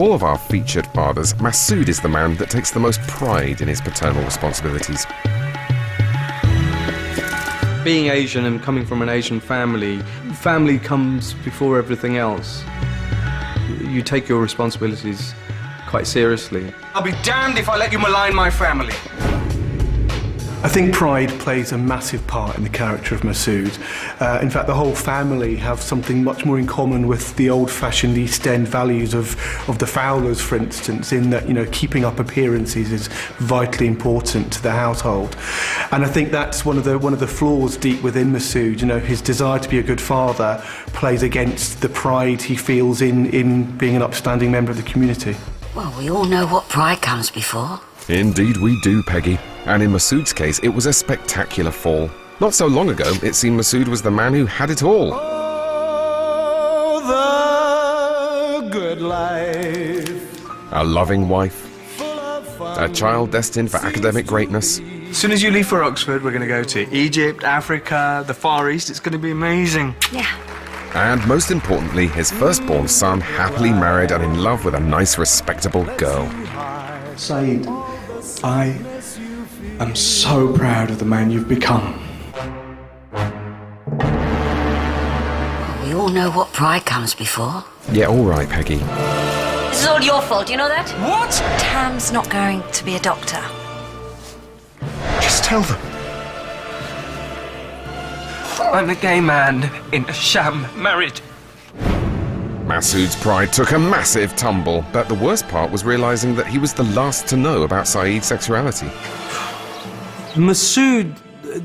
All of our featured fathers, Masood is the man that takes the most pride in his paternal responsibilities. Being Asian and coming from an Asian family, family comes before everything else. You take your responsibilities quite seriously. I'll be damned if I let you malign my family. I think pride plays a massive part in the character of Masood. In fact, the whole family have something much more in common with the old-fashioned East End values of the Fowlers, for instance, in that, you know, keeping up appearances is vitally important to the household. And I think that's one of the flaws deep within Masood. You know, his desire to be a good father plays against the pride he feels in being an upstanding member of the community. Well, we all know what pride comes before. Indeed we do, Peggy. And in Masood's case, it was a spectacular fall. Not so long ago, it seemed Masood was the man who had it all. Oh, the good life. A loving wife, a child destined for academic greatness. As soon as you leave for Oxford, we're going to go to Egypt, Africa, the Far East. It's going to be amazing. Yeah. And most importantly, his firstborn son, happily married and in love with a nice, respectable girl. Saeed, I am so proud of the man you've become. Well, we all know what pride comes before. Yeah, all right, Peggy. This is all your fault, you know that? What? Tam's not going to be a doctor. Just tell them. I'm a gay man in a sham marriage. Masood's pride took a massive tumble, but the worst part was realizing that he was the last to know about Saeed's sexuality. Masood,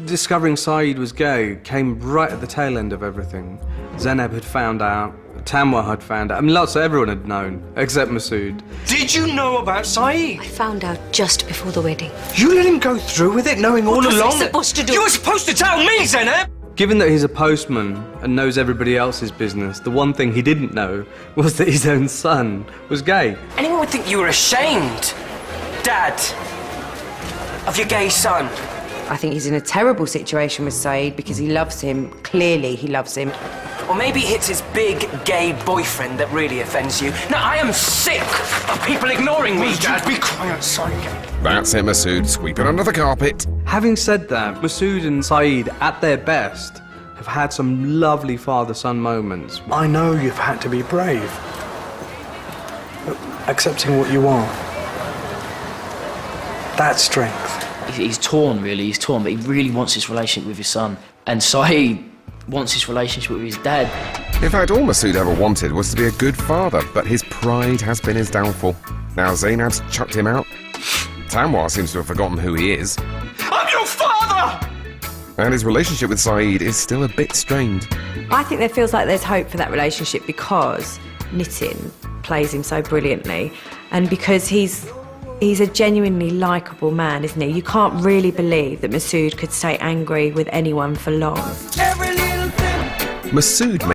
discovering Saeed was gay, came right at the tail end of everything. Zainab had found out, Tamwa had found out, I mean, lots of everyone had known, except Masood. Did you know about Saeed? I found out just before the wedding. You let him go through with it, knowing all What was I along. supposed to do? You were supposed to tell me, Zainab! Given that he's a postman and knows everybody else's business, the one thing he didn't know was that his own son was gay. Anyone would think you were ashamed, Dad, of your gay son. I think he's in a terrible situation with Saeed because he loves him. Clearly, he loves him. Or maybe it's his big gay boyfriend that really offends you. No, I am sick of people ignoring me, Dad. Be quiet, sorry. That's it, Masood. Sweep it under the carpet. Having said that, Masood and Saeed, at their best, have had some lovely father-son moments. I know you've had to be brave. But accepting what you are, that's strength. He's torn, really. He's torn, but he really wants this relationship with his son. And Saeed wants this relationship with his dad. In fact, all Masood ever wanted was to be a good father, but his pride has been his downfall. Now Zainab's chucked him out. Tamwa seems to have forgotten who he is. I'm your father! And his relationship with Saeed is still a bit strained. I think there feels like there's hope for that relationship because Nitin plays him so brilliantly and because he's a genuinely likeable man, isn't he? You can't really believe that Masood could stay angry with anyone for long. Masood